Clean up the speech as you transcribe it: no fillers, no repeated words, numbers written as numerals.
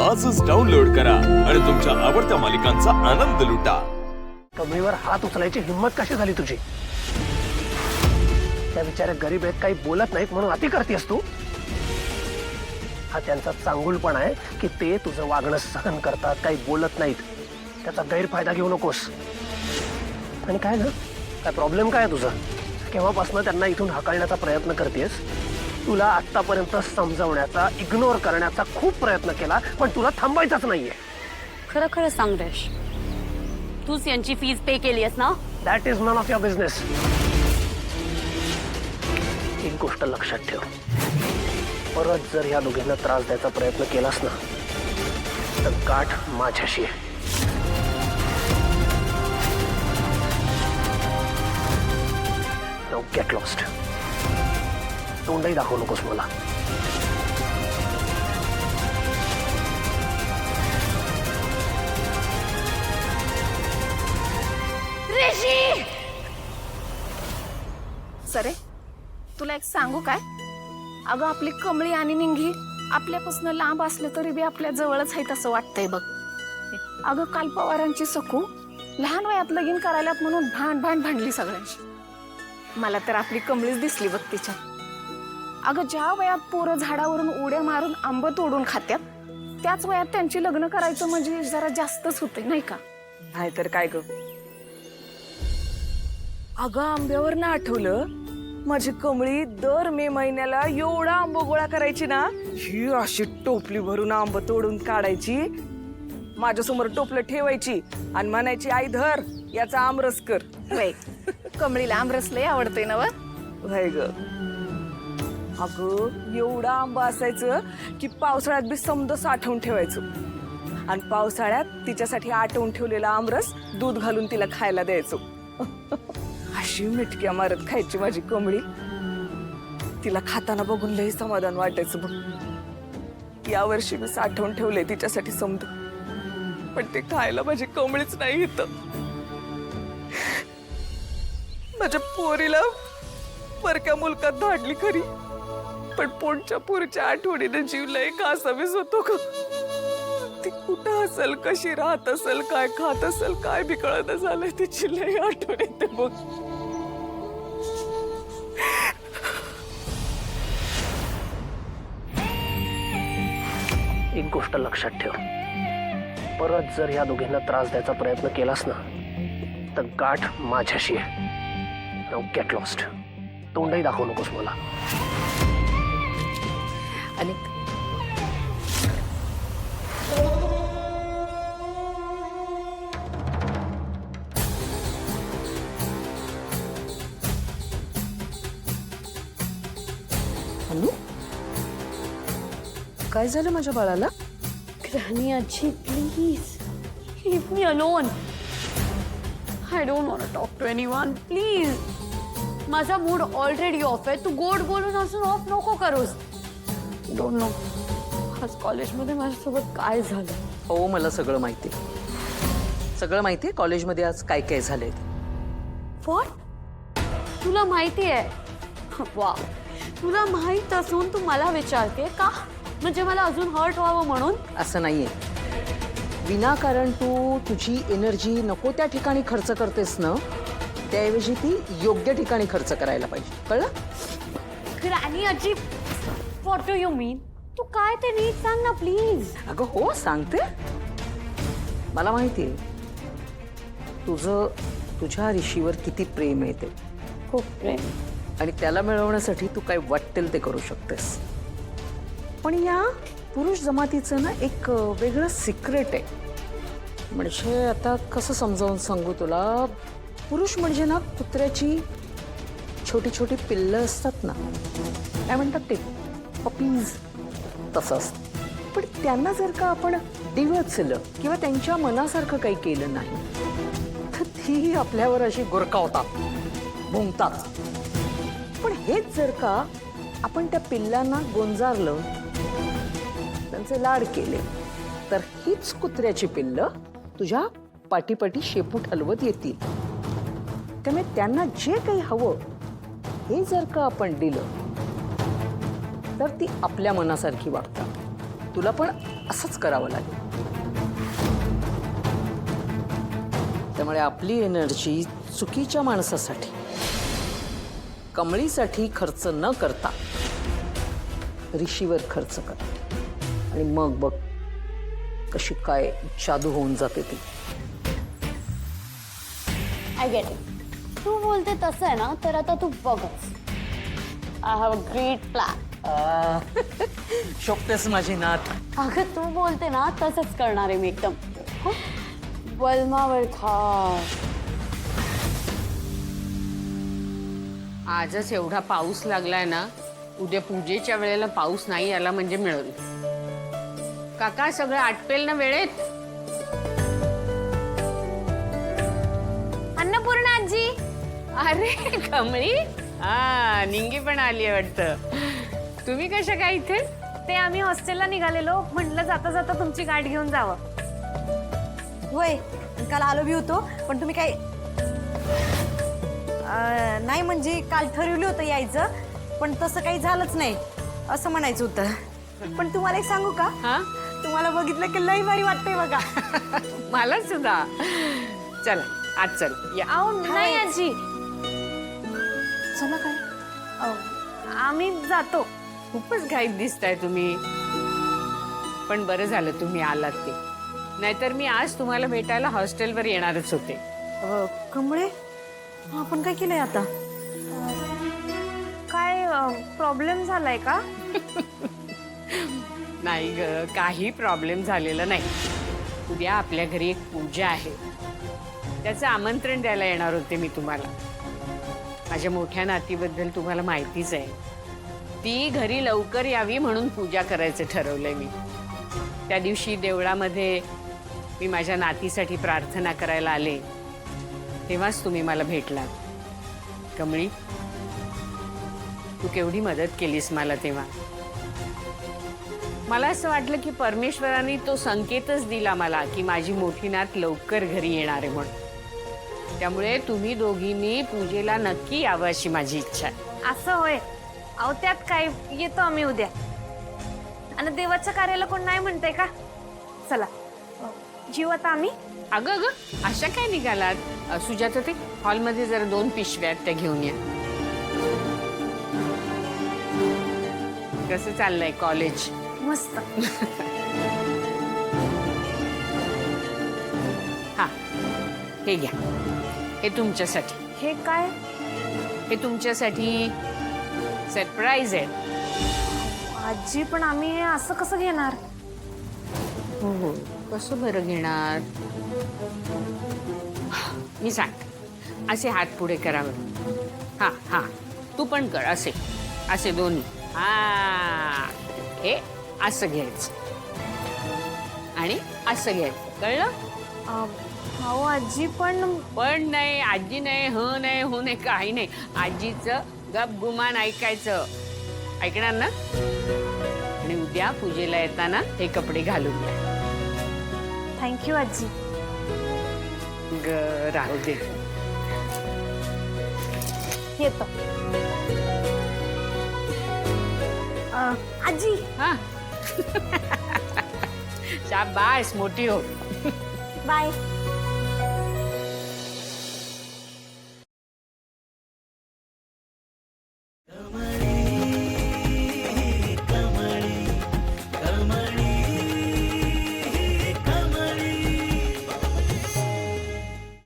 आजच डाउनलोड करा आणि तुमच्या आवडत्या मालिकांचा आनंद लुटा। कमळीवर हात उचलायची हिम्मत कशी झाली तुझी? त्या बिचाऱ्या गरीब आहेत, काही बोलत नाहीत म्हणून अति करतेस तू? हा त्यांचा चांगुलपणा आहे की ते तुझं वागणं सहन करतात, काही बोलत नाहीत। त्याचा गैरफायदा घेऊ नकोस। आणि काय ना, काय प्रॉब्लेम काय आहे तुझा? केव्हापासून त्यांना इथून हाकलण्याचा प्रयत्न करतेस? तुला आतापर्यंत समजावण्याचा, इग्नोर करण्याचा खूप प्रयत्न केला, पण तुला थांबायचंच नाहीये। खरं खरं सांग देश, तूच यांची फीस पे केली आहेस ना? That is none of your business. एक गोष्ट लक्षात ठेव, परत जर या दोघींना त्रास द्यायचा प्रयत्न केलास ना तर गाठ माझ्याशी आहे। Now get lost. तोंडही दाखवू नकोस मला। ऋषी, सरे तुला एक सांगू काय? अगं आपली कमळी आणि निंगी आपल्यापासून लांब असले तरी बी आपल्या जवळच आहेत असं वाटतंय बघ। अगं काल पवारांची सखू लहान वयात लगीन करायलात म्हणून भांडली सगळ्यांशी। मला तर आपली कमळीच दिसली बघ तिच्यात। अगं ज्या वयात पोरं झाडावरून उड्या मारून आंब तोडून खात्यात, त्याच वयात त्यांची लग्न करायचं म्हणजे जरा जास्तच होते नाही का? नाहीतर काय ग? अगं आंब्यावर ना आठवलं, माझी कमळी दर मे महिन्याला एवढा आंब गोळा करायची ना, ही अशी टोपली भरून आंब तोडून काढायची, माझ्यासमोर टोपलं ठेवायची आणि म्हणायची, आई धर याचा आमरस कर। वय कमळीला आमरस लय आवडते ना व? व्हय ग। अगं एवढा आंबा असायचं की पावसाळ्यात बी समद साठवून ठेवायचं आणि पावसाळ्यात तिच्यासाठी आटवून ठेवलेला आमरस दूध घालून तिला खायला द्यायचो। अशी मिटक्या मारत खायची माझी कमळी। तिला खाताना बघून लई समाधान वाटायचं बघ। यावर्षी मी साठवून ठेवले तिच्यासाठी समद, पण ते खायला माझी कमळीच नाही येत। माझ्या पोरीला परक्या मुलकात धाडली खरी, पण पोटच्या पुरच्या आठवणीने जीव लय कासावीस होतो ग। ती कुठं असेल, कशी राहत असेल, काय खात असेल, काय बी कळत झालंय, तिची लय आठवण येते बघ। एक गोष्ट लक्षात ठेव, परत जर या दोघींना त्रास द्यायचा प्रयत्न केलास ना तर गाठ माझ्याशी आहे। Now get lost. तोंडही दाखवू नकोस मला। आणि काय झालं माझ्या बाळाला? ग्रॅनी आजी, please leave me alone. I don't want to talk to anyone. Please. माझा मूड ऑलरेडी ऑफ आहे, तू गोड बोलून असून ऑफ नको करूस। डोंट नो आज कॉलेजमध्ये माझ्यासोबत काय झालं। हो, मला सगळं माहिती, सगळं माहिती। कॉलेजमध्ये आज काय काय झालंय। व्हॉट? तुला माहिती आहे? वा, तुला माहित असून तू मला विचारते का? म्हणजे मला अजून हर्ट व्हावं म्हणून? असं नाहीये, विनाकारण तू तुझी एनर्जी नको त्या ठिकाणी खर्च करतेस ना, त्याऐवजी ती योग्य ठिकाणी खर्च करायला पाहिजे, कळलं? ग्रॅनी आजी, व्हॉट डू यू मीन? तू काय ते नीट सांग ना प्लीज। अगं हो सांगते, मला माहितीये तुझं तुझ्या ऋषीवर किती प्रेम आहे ते, खूप प्रेम, आणि त्याला मिळवण्यासाठी तू काय वाटेल ते करू शकतेस। पण या पुरुष जमातीचं ना एक वेगळं सिक्रेट आहे। म्हणजे आता कसं समजावून सांगू तुला, पुरुष म्हणजे ना कुत्र्याची छोटी छोटी पिल्लं असतात ना, काय म्हणतात ते, पपीज, तसं असतं। पण त्यांना जर का आपण डिवचलं किंवा त्यांच्या मनासारखं काही केलं नाही तर ती आपल्यावर अशी गुरकावतात, भुंकतात। पण हेच जर का आपण त्या पिल्लांना गोंजारलं, त्यांचे लाड केले, तर हीच कुत्र्याची पिल्लं तुझ्या पाठीपाठी शेपूट हलवत येतील। त्यामुळे त्यांना जे काही हवं हे जर का आपण दिलं तर ती आपल्या मनासारखी वागतात। तुला पण असंच करावं लागेल. त्यामुळे आपली एनर्जी चुकीच्या माणसासाठी, कमळीसाठी खर्च न करता ऋषीवर खर्च कर. आणि मग बघ कशी काय जादू होऊन जाते ती. I get it. तू बोलते तसं आहे ना, तर आता तू बघच. I have a great plan. शोभतेस माझी नात. अगं तू बोलते ना तसंच करणार आहे मी एकदम. हो? बलमावर खास. आजच एवढा पाऊस लागलाय ना, उद्या पूजेच्या वेळेला पाऊस नाही आला म्हणजे मिळेल. काका सगळं आटपेल ना वेळेत. अन्नपूर्णा आजी. अरे कमळी, हा निंगी पण आली आहे वाटतं. तुम्ही कशा काय इथे? ते आम्ही हॉस्टेलला निघालेलो, म्हटलं जाता जाता तुमची गाठ घेऊन जावं. होय, काल आलो बी होतो, पण तुम्ही काय नाही म्हणजे काल ठरवलं होतं यायचं, पण तसं काही झालंच नाही असं म्हणायचं होतं. पण तुम्हाला एक सांगू का, हा तुम्हाला बघितलं की लई भारी वाटतंय बघा. मला सुद्धा. चला आज चल या. अहो नाही आजी, चला काय आम्ही जातो. खूपच घाईत दिसताय तुम्ही. पण बरं झालं तुम्ही आलात ते, नाहीतर मी आज तुम्हाला भेटायला हॉस्टेलवर येणारच होते. कमळे, आपण काय केलंय आता? काय प्रॉब्लेम झालाय का? नाही ग, काही प्रॉब्लेम झालेला नाही. उद्या आपल्या घरी एक पूजा आहे, त्याचं आमंत्रण द्यायला येणार होते मी तुम्हाला. माझ्या मोठ्या नातीबद्दल तुम्हाला माहितीच आहे. ती घरी लवकर यावी म्हणून पूजा करायचं ठरवलंय मी. त्या दिवशी देवळामध्ये मी माझ्या नातीसाठी प्रार्थना करायला आले, तेव्हाच तुम्ही मला भेटलात. कमळी, तू केवढी मदत केलीस मला तेव्हा. मला असं वाटलं की परमेश्वराने तो संकेतच दिला मला की माझी मोठी नात लवकर घरी येणार आहे म्हणून. त्यामुळे तुम्ही दोघींनी पूजेला नक्की यावं अशी माझी इच्छा आहे. असं होय. अहो त्यात काय, येतो आम्ही उद्या. आणि देवाच्या कार्याला कोण नाही म्हणतंय का? चला जीव आता आम्ही. अगं अगं अशा काय निघालात? सुजाता, ते हॉलमध्ये जरा 2 पिशव्या आहेत त्या घेऊन या. कसं चाललंय कॉलेज? मस्त. हा हे घ्या, हे तुमच्यासाठी. हे काय? हे तुमच्यासाठी सरप्राईज आहे. आजी पण आम्ही हे असं कसं घेणार? हो हो, कसं बरं घेणार? मी सांग, असे हात पुढे करावे. हा हा, तू पण कर असे, असे दोन्ही. हा, हे असं घ्यायचं आणि असं घ्यायचं, कळलं? अहो आजी पण पण नाही, आजी नाही, ह नाही, हो नाही, काही नाही. आजीचं गप गुमान ऐकायचं. ऐकणार ना? आणि उद्या पूजेला येताना हे कपडे घालून द्या. थँक्यू आजी. राहू दे. येतो. आजी. हा शाबास, मोठी हो. बाय.